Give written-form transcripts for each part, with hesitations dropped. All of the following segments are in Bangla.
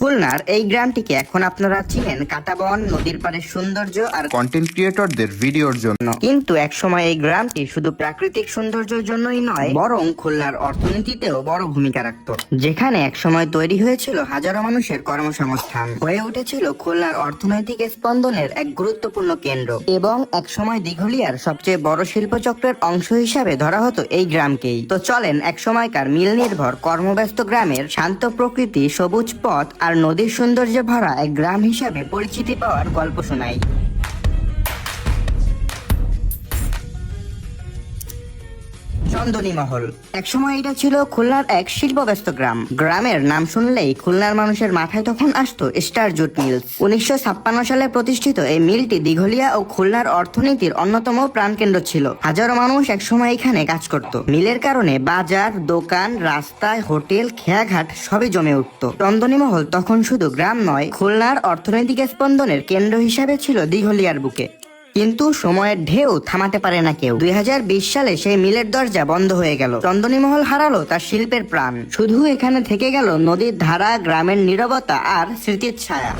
খুলনার এই গ্রামটিকে এখন আপনারা চিনেন কাঁটাবন, নদীর পাড়ের সৌন্দর্য আর কন্টেন্ট ক্রিয়েটরদের ভিডিওর জন্য। কিন্তু একসময় এই গ্রামটি শুধু প্রাকৃতিক সৌন্দর্যের জন্যই নয়, বরং খুলনার অর্থনীতিতেও বড় ভূমিকা রাখত। যেখানে একসময় তৈরি হয়েছিল হাজারো মানুষের কর্মসংস্থান, হয়ে উঠেছিল খুলনার অর্থনৈতিক স্পন্দনের এক গুরুত্বপূর্ণ কেন্দ্র, এবং একসময় দিঘলিয়ার সবচেয়ে বড় শিল্পচক্রের অংশ হিসাবে ধরা হতো এই গ্রামকেই। তো চলেন একসময়কার মিল নির্ভর কর্মব্যস্ত গ্রামের শান্ত প্রকৃতি, সবুজ পথ আর নদীর সৌন্দর্যে ভরা এক গ্রাম হিসাবে পরিচিতি পাওয়ার গল্প শোনাই। চন্দনী মহল। একসময় এটা ছিল খুলনার এক শিল্পব্যস্ত গ্রাম। গ্রামের নাম শুনলেই খুলনার মানুষের মাথায় তখন আসতো স্টার জুট মিলস। 1956 সালে প্রতিষ্ঠিত এই মিলটি দিঘলিয়া ও খুলনার অর্থনীতির অন্যতম প্রাণকেন্দ্র ছিল। হাজারো মানুষ একসময় এখানে কাজ করত। মিলের কারণে বাজার, দোকান, রাস্তায়, হোটেল, খেয়াঘাট সবই জমে উঠত। চন্দনী মহল তখন শুধু গ্রাম নয়, খুলনার অর্থনৈতিক স্পন্দনের কেন্দ্র হিসাবে ছিল দিঘলিয়ার বুকে। কিন্তু সময়ের ঢেউ থামাতে পারে না কেউ। 2020 সালে সেই মিলের দরজা বন্ধ হয়ে গেল। চন্দনী মহল হারালো তার শিল্পের প্রাণ। শুধু এখানে থেকে গেল নদীর ধারা, গ্রামের নীরবতা আর স্মৃতির ছায়া।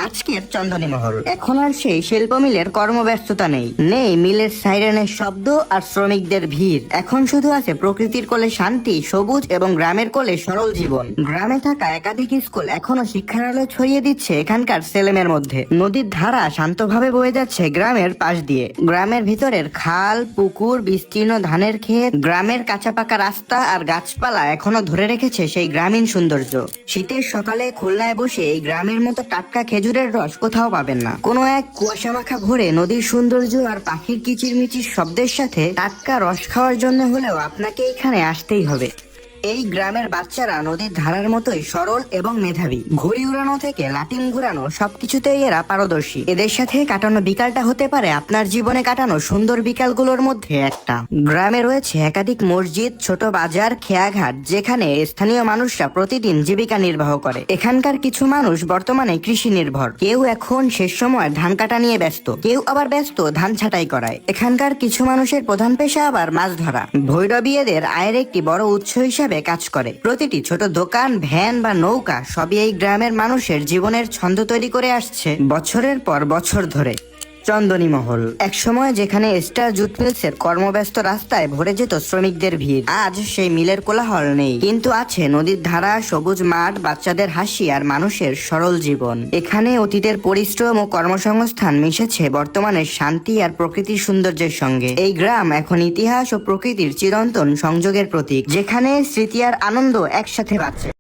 আজকের চন্দনী মহল এখন আর সেই শিল্প মিলের কর্মব্যস্ততা নেই। নেই মিলের সাইরেনের শব্দ আর শ্রমিকদের ভিড়। এখন শুধু আছে প্রকৃতির কোলে শান্তি, সবুজ এবং গ্রামের কোলে সরল জীবন। গ্রামে থাকা একাধিক স্কুল এখনো শিক্ষার আলো ছড়িয়ে দিচ্ছে এখানকার ছেলেমেয়ের মধ্যে। নদীর ধারা শান্তভাবে বয়ে যাচ্ছে গ্রামের পাশ দিয়ে। গ্রামের ভিতরের খাল, পুকুর, বিস্তীর্ণ ধানের ক্ষেত, গ্রামের কাঁচা পাকা রাস্তা আর গাছপালা এখনো ধরে রেখেছে সেই গ্রামীণ সৌন্দর্য। শীতের সকালে খুলনায় বসে এই গ্রামের মতো টাটকা খেজুরের রস কোথাও পাবেন না। কোনো এক কুয়াশা মাখা ভোরে নদীর সৌন্দর্য আর পাখির কিচিরমিচির শব্দের সাথে টাটকা রস খাওয়ার জন্য হলেও আপনাকে এখানে আসতেই হবে। এই গ্রামের বাচ্চারা নদীর ধারার মতোই সরল এবং মেধাবী। ঘুড়ি উড়ানো থেকে লাটিম ঘুরানো সবকিছুতেই এরা পারদর্শী। এদের সাথে কাটানো বিকালটা হতে পারে আপনার জীবনে কাটানো সুন্দর বিকালগুলোর মধ্যে একটা। গ্রামে রয়েছে একাধিক মসজিদ, ছোট বাজার, খেয়াঘাট, যেখানে স্থানীয় মানুষরা প্রতিদিন জীবিকা নির্বাহ করে। এখানকার কিছু মানুষ বর্তমানে কৃষি নির্ভর। কেউ এখন শেষ সময় ধান কাটা নিয়ে ব্যস্ত, কেউ আবার ব্যস্ত ধান ছাঁটাই করায়। এখানকার কিছু মানুষের প্রধান পেশা আবার মাছ ধরা। ভৈরবী এদের আয়ের একটি বড় উৎস হিসাবে কাজ করে। প্রতিটি ছোট দোকান, ভ্যান বা নৌকা সবই এই গ্রামের মানুষের জীবনের ছন্দ তৈরি করে আসছে বছরের পর বছর ধরে। চন্দনী মহল একসময় যেখানে স্টার জুট মিলসের কর্মব্যস্ত রাস্তায় ভরে যেত শ্রমিকদের ভিড়, আজ সেই মিলের কোলাহল নেই। কিন্তু আছে নদীর ধারা, সবুজ মাঠ, বাচ্চাদের হাসি আর মানুষের সরল জীবন। এখানে অতীতের পরিশ্রম ও কর্মসংস্থান মিশেছে বর্তমানের শান্তি আর প্রকৃতির সৌন্দর্যের সঙ্গে। এই গ্রাম এখন ইতিহাস ও প্রকৃতির চিরন্তন সংযোগের প্রতীক, যেখানে স্মৃতি আর আনন্দ একসাথে বাঁচে।